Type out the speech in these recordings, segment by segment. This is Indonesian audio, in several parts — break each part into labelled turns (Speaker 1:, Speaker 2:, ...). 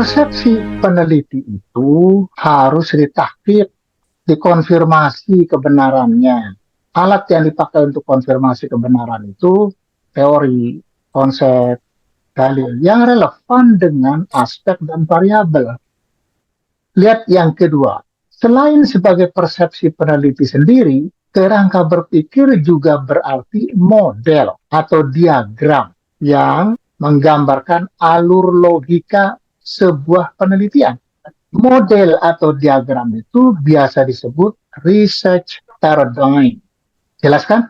Speaker 1: Persepsi peneliti itu harus ditahqiq, dikonfirmasi kebenarannya. Alat yang dipakai untuk konfirmasi kebenaran itu teori, konsep, dalil yang relevan dengan aspek dan variabel. Lihat yang kedua, selain sebagai persepsi peneliti sendiri, kerangka berpikir juga berarti model atau diagram yang menggambarkan alur logika sebuah penelitian. Model atau diagram itu biasa disebut research paradigm. Jelaskan?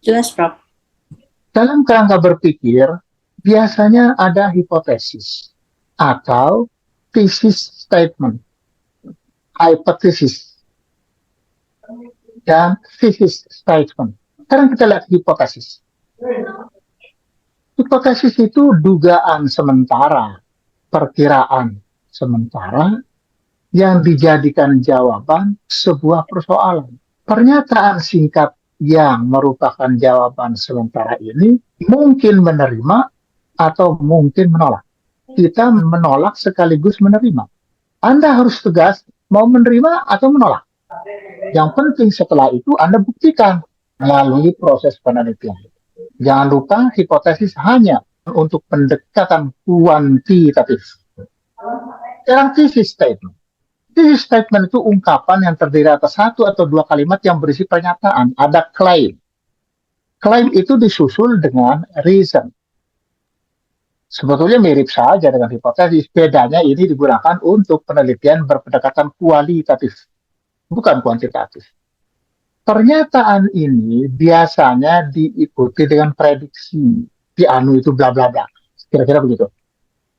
Speaker 2: Jelas, Prof.
Speaker 1: Dalam kerangka berpikir, biasanya ada hipotesis atau thesis statement, hypothesis, dan thesis statement. Sekarang kita lihat hipotesis. Hipotesis itu dugaan sementara, perkiraan sementara yang dijadikan jawaban sebuah persoalan. Pernyataan singkat yang merupakan jawaban sementara ini mungkin menerima atau mungkin menolak. Kita menolak sekaligus menerima. Anda harus tegas mau menerima atau menolak. Yang penting setelah itu Anda buktikan melalui proses penelitian. Jangan lupa hipotesis hanya untuk pendekatan kuantitatif. Sekarang thesis statement. Thesis statement itu ungkapan yang terdiri atas satu atau dua kalimat yang berisi pernyataan. Ada claim. Claim itu disusul dengan reason. Sebetulnya mirip saja dengan hipotesis. Bedanya ini digunakan untuk penelitian berpendekatan kualitatif, bukan kuantitatif. Pernyataan ini biasanya diikuti dengan prediksi. Di anu itu bla bla bla. Kira-kira begitu.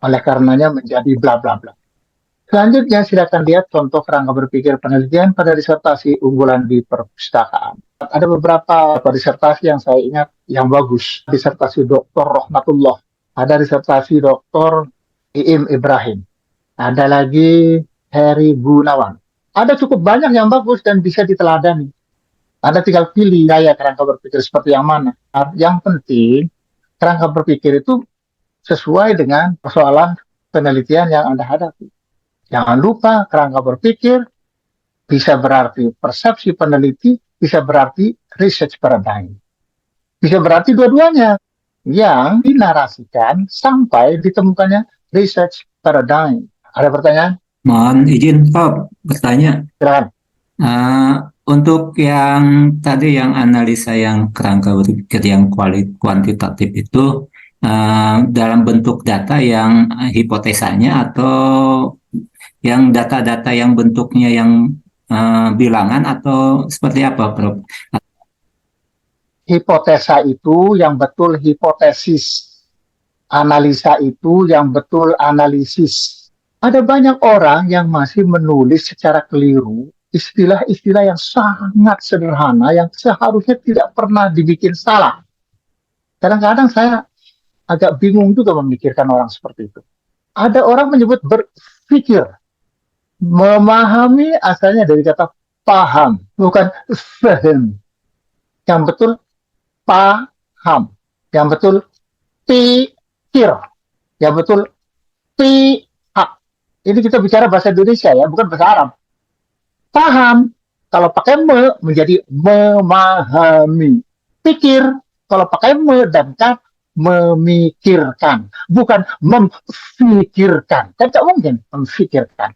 Speaker 1: Oleh karenanya menjadi bla bla bla. Selanjutnya silakan lihat contoh kerangka berpikir penelitian pada disertasi unggulan di perpustakaan. Ada beberapa disertasi yang saya ingat yang bagus. Disertasi Dr. Rahmatullah. Ada disertasi Dr. Iim Ibrahim. Ada lagi Heri Gunawan. Ada cukup banyak yang bagus dan bisa diteladani. Anda tinggal pilih gaya kerangka berpikir seperti yang mana. Yang penting, kerangka berpikir itu sesuai dengan persoalan penelitian yang Anda hadapi. Jangan lupa kerangka berpikir bisa berarti persepsi peneliti, bisa berarti research paradigm. Bisa berarti dua-duanya yang dinarasikan sampai ditemukannya research paradigm. Ada pertanyaan?
Speaker 3: Mohon izin Pak bertanya.
Speaker 1: Silakan.
Speaker 3: Untuk yang tadi yang analisa yang kerangka berpikir yang kuantitatif itu dalam bentuk data yang hipotesanya atau yang data-data yang bentuknya yang bilangan atau seperti apa, Prof?
Speaker 1: Hipotesa itu yang betul hipotesis. Analisa itu yang betul analisis. Ada banyak orang yang masih menulis secara keliru istilah-istilah yang sangat sederhana yang seharusnya tidak pernah dibikin salah. Kadang-kadang saya agak bingung juga memikirkan orang seperti itu. Ada orang menyebut berpikir. Memahami asalnya dari kata paham, bukan faham. Yang betul paham. Yang betul pikir. Yang betul pihak. Ini kita bicara bahasa Indonesia ya, bukan bahasa Arab. Paham, kalau pakai menjadi memahami. Pikir, kalau pakai dan kan memikirkan, bukan memfikirkan. Kan tidak mungkin memfikirkan.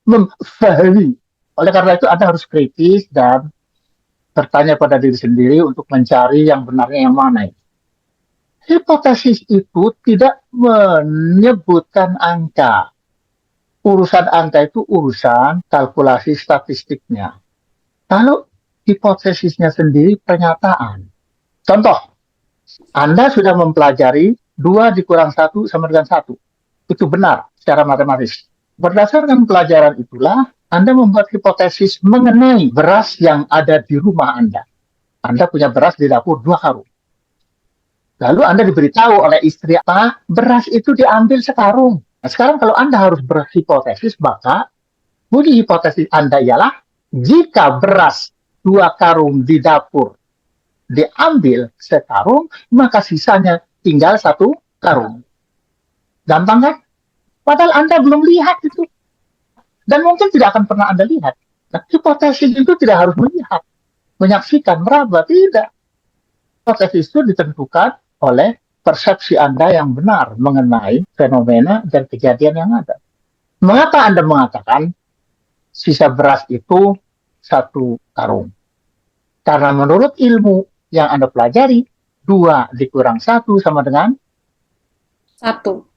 Speaker 1: Memfahami. Oleh karena itu Anda harus kritis dan bertanya pada diri sendiri untuk mencari yang benarnya yang mana. Hipotesis itu tidak menyebutkan angka. Urusan angka itu urusan kalkulasi statistiknya. Kalau hipotesisnya sendiri pernyataan. Contoh, Anda sudah mempelajari 2 dikurang 1 sama dengan 1. Itu benar secara matematis. Berdasarkan pelajaran itulah, Anda membuat hipotesis mengenai beras yang ada di rumah Anda. Anda punya beras di dapur 2 karung. Lalu Anda diberitahu oleh istri, Pak, beras itu diambil sekarung. Nah, sekarang kalau Anda harus berhipotesis, maka bunyi hipotesis Anda ialah, jika beras 2 karung di dapur diambil sekarung, maka sisanya tinggal 1 karung. Gampang kan? Padahal Anda belum lihat itu. Dan mungkin tidak akan pernah Anda lihat. Nah, hipotesis itu tidak harus melihat, menyaksikan, meraba. Tidak. Hipotesis itu ditentukan oleh persepsi Anda yang benar mengenai fenomena dan kejadian yang ada. Mengapa Anda mengatakan sisa beras itu satu karung? Karena menurut ilmu yang Anda pelajari, 2 dikurang 1 sama dengan
Speaker 2: 1.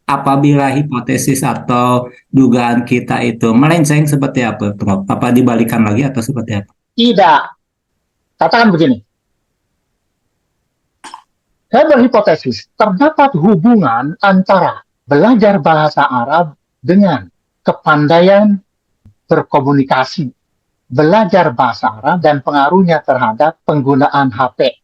Speaker 3: Apabila hipotesis atau dugaan kita itu melenceng seperti apa, Prof? Apa dibalikan lagi atau seperti apa?
Speaker 1: tidak. Katakan begini, saya berhipotesis terdapat hubungan antara belajar bahasa Arab dengan kepandaian berkomunikasi, belajar bahasa Arab dan pengaruhnya terhadap penggunaan HP.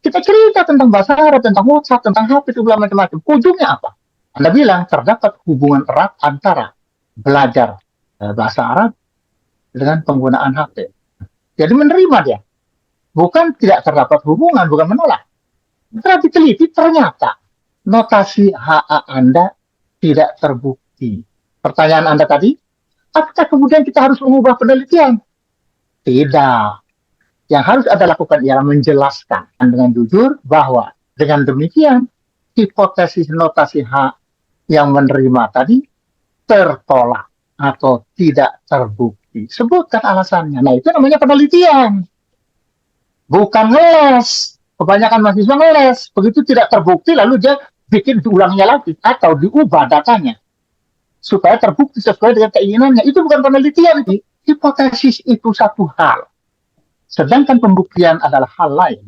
Speaker 1: Kita cerita tentang bahasa Arab, tentang WhatsApp, tentang HP, itu macam-macam. Ujungnya apa? Anda bilang terdapat hubungan erat antara belajar bahasa Arab dengan penggunaan HP. Jadi menerima dia. Bukan tidak terdapat hubungan, bukan menolak. Setelah diteliti, ternyata notasi HA Anda tidak terbukti. Pertanyaan Anda tadi, apakah kemudian kita harus mengubah penelitian? Tidak. Yang harus Anda lakukan ialah menjelaskan dengan jujur bahwa dengan demikian, hipotesis notasi H yang menerima tadi tertolak atau tidak terbukti. Sebutkan alasannya. Nah, itu namanya penelitian. Bukan ngeles. Kebanyakan mahasiswa ngeles. Begitu tidak terbukti, lalu dia bikin diulangnya lagi. Atau diubah datanya. Supaya terbukti sesuai dengan keinginannya. Itu bukan penelitian. Hipotesis itu satu hal. Sedangkan pembuktian adalah hal lain.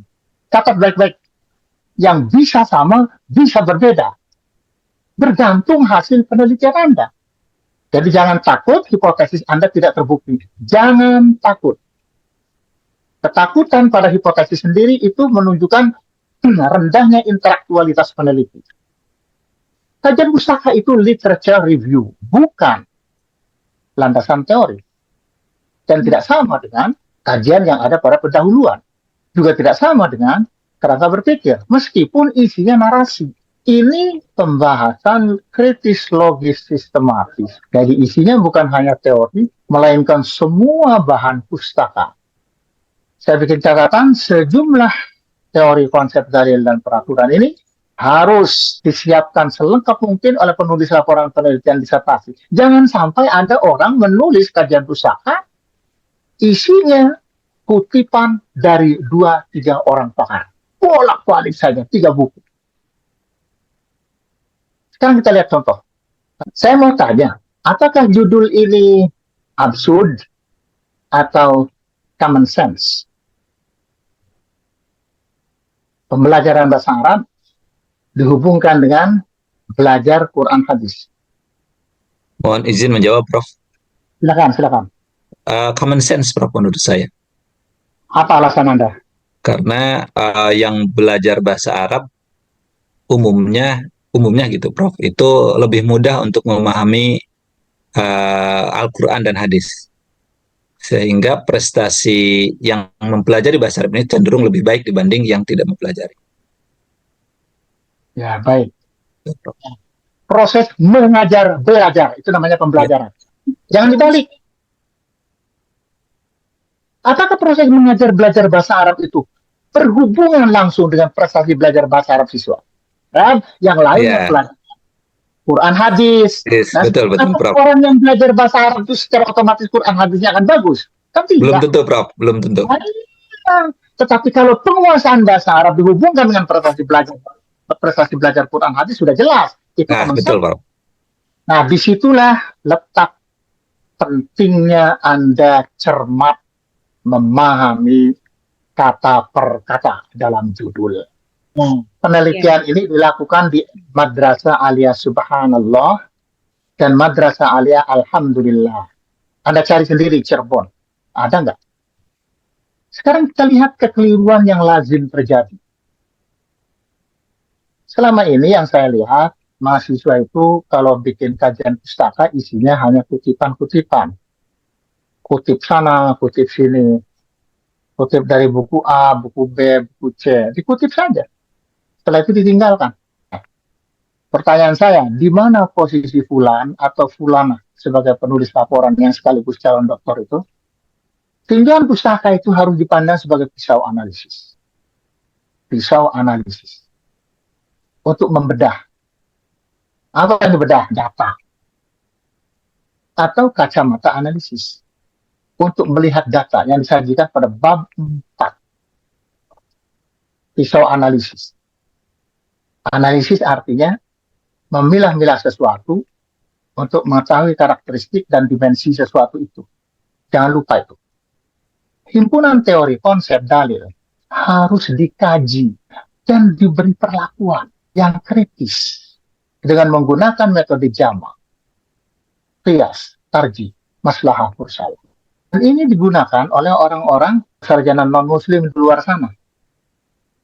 Speaker 1: Catat baik-baik. Yang bisa sama, bisa berbeda. Bergantung hasil penelitian Anda. Jadi jangan takut hipotesis Anda tidak terbukti. Jangan takut. Ketakutan pada hipotesis sendiri itu menunjukkan rendahnya intelektualitas peneliti. Kajian pustaka itu literature review, bukan landasan teori. Dan tidak sama dengan kajian yang ada pada pendahuluan. Juga tidak sama dengan kerangka berpikir, meskipun isinya narasi. Ini pembahasan kritis logis sistematis. Jadi isinya bukan hanya teori, melainkan semua bahan pustaka. Saya bikin catatan sejumlah teori konsep dalil dan peraturan ini harus disiapkan selengkap mungkin oleh penulis laporan penelitian disertasi. Jangan sampai ada orang menulis kajian pustaka, isinya kutipan dari 2-3 orang pakar. Bolak-balik saja, 3 buku. Sekarang kita lihat contoh. Saya mau tanya, apakah judul ini absurd atau common sense? Pembelajaran bahasa Arab dihubungkan dengan belajar Quran hadis.
Speaker 4: Mohon izin menjawab, Prof.
Speaker 1: Silakan.
Speaker 4: Common sense, Prof, menurut saya.
Speaker 1: Apa alasan Anda?
Speaker 4: Karena yang belajar bahasa Arab umumnya gitu, Prof, itu lebih mudah untuk memahami Al-Quran dan hadis. Sehingga prestasi yang mempelajari bahasa Arab ini cenderung lebih baik dibanding yang tidak mempelajari.
Speaker 1: Ya, baik. Proses mengajar belajar, itu namanya pembelajaran. Jangan dibalik. Apakah proses mengajar belajar bahasa Arab itu berhubungan langsung dengan prestasi belajar bahasa Arab siswa? Dan yang lain yang belajar Quran hadis.
Speaker 4: Yes,
Speaker 1: Nah,
Speaker 4: betul, Prof.
Speaker 1: Orang yang belajar bahasa Arab itu secara otomatis Quran hadisnya akan bagus? Kan tidak.
Speaker 4: Belum tentu, Prof. Belum tentu.
Speaker 1: Tetapi kalau penguasaan bahasa Arab dihubungkan dengan prestasi belajar Quran hadis sudah jelas. Itu
Speaker 4: betul, Prof.
Speaker 1: Nah, disitulah letak pentingnya Anda cermat memahami kata per kata dalam judul. Penelitian ini dilakukan di Madrasah Aliyah Subhanallah dan Madrasah Aliyah Alhamdulillah. Anda cari sendiri Cirebon. Ada nggak? Sekarang kita lihat kekeliruan yang lazim terjadi. Selama ini yang saya lihat, mahasiswa itu kalau bikin kajian pustaka isinya hanya kutipan-kutipan. Kutip sana, kutip sini. Kutip dari buku A, buku B, buku C. Dikutip saja. Setelah itu ditinggalkan. Pertanyaan saya, di mana posisi Fulan atau Fulana sebagai penulis laporan yang sekaligus calon doktor itu? Tinjauan pustaka itu harus dipandang sebagai pisau analisis. Pisau analisis. Untuk membedah. Apa yang dibedah? Data. Atau kacamata analisis. Untuk melihat data yang disajikan pada bab 4. Pisau analisis. Analisis artinya memilah-milah sesuatu untuk mengetahui karakteristik dan dimensi sesuatu itu. Jangan lupa itu. Himpunan teori, konsep, dalil harus dikaji dan diberi perlakuan yang kritis dengan menggunakan metode jama, qiyas, tarjih, maslahah, mursalah. Dan ini digunakan oleh orang-orang sarjana non-muslim di luar sana.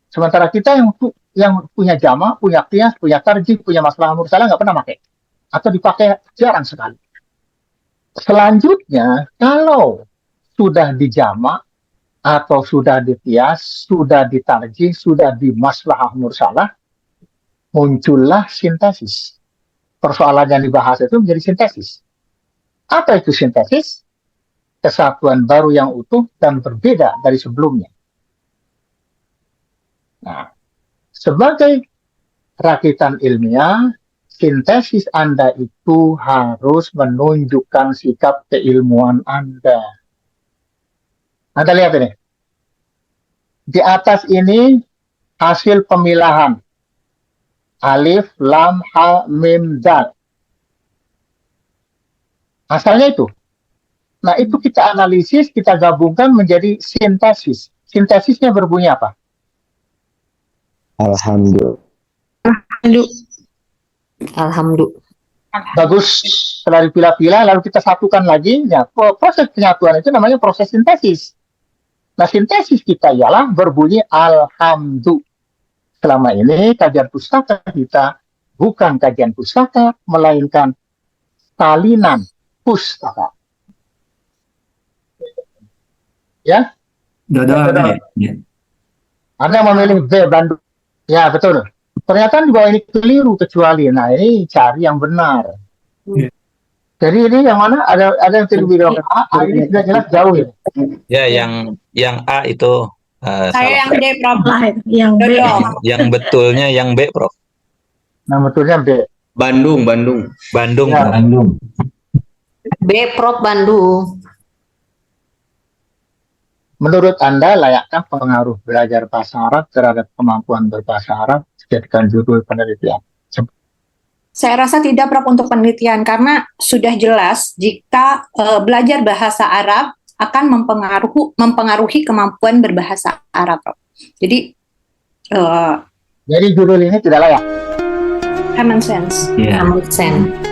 Speaker 1: Sementara kita yang punya jama, punya qiyas, punya tarjih, punya maslahah, mursalah nggak pernah pakai. Atau dipakai jarang sekali. Selanjutnya, kalau sudah dijama atau sudah diqiyas, sudah ditarjih, sudah di maslahah mursalah, muncullah sintesis. Persoalan yang dibahas itu menjadi sintesis. Apa itu sintesis? Kesatuan baru yang utuh dan berbeda dari sebelumnya. Nah, sebagai rakitan ilmiah, sintesis Anda itu harus menunjukkan sikap keilmuan Anda. Anda lihat ini. Di atas ini hasil pemilahan. Alif, lam, ha, mim, dal. Asalnya itu. Nah, itu kita analisis, kita gabungkan menjadi sintesis. Sintesisnya berbunyi apa?
Speaker 5: Alhamdulillah. Alhamdulillah.
Speaker 1: Bagus. Setelah dipilah-pilah, lalu kita satukan lagi. Ya, proses penyatuan itu namanya proses sintesis. Nah, sintesis kita ialah berbunyi alhamdulillah. Selama ini kajian pustaka kita bukan kajian pustaka, melainkan salinan pustaka. Ya?
Speaker 3: Dodo ada ya?
Speaker 1: Anda memilih B Bandung. Ya, betul. Ternyata di bawah ini keliru kecuali. Nah, ini cari yang benar.
Speaker 3: Ya.
Speaker 1: Jadi ini yang mana? Ada yang tidak bilang A ini sudah jelas jauh ya.
Speaker 4: Ya, yang A itu
Speaker 2: Saya
Speaker 4: salah.
Speaker 2: yang D, Prof.
Speaker 6: Lah itu, yang B.
Speaker 2: Dodo.
Speaker 4: Yang betulnya yang B, Prof.
Speaker 1: Nah, betulnya B.
Speaker 7: Bandung.
Speaker 4: Bandung,
Speaker 1: Ya.
Speaker 4: Prof.
Speaker 3: Bandung.
Speaker 5: B Prof Bandung.
Speaker 1: Menurut Anda, layakkah pengaruh belajar bahasa Arab terhadap kemampuan berbahasa Arab dijadikan judul penelitian?
Speaker 2: Saya rasa tidak, Prof, untuk penelitian karena sudah jelas jika belajar bahasa Arab akan mempengaruhi kemampuan berbahasa Arab, Prof. Jadi
Speaker 1: Jadi judul ini tidak layak.
Speaker 2: common sense.
Speaker 3: Ya.
Speaker 5: Common sense.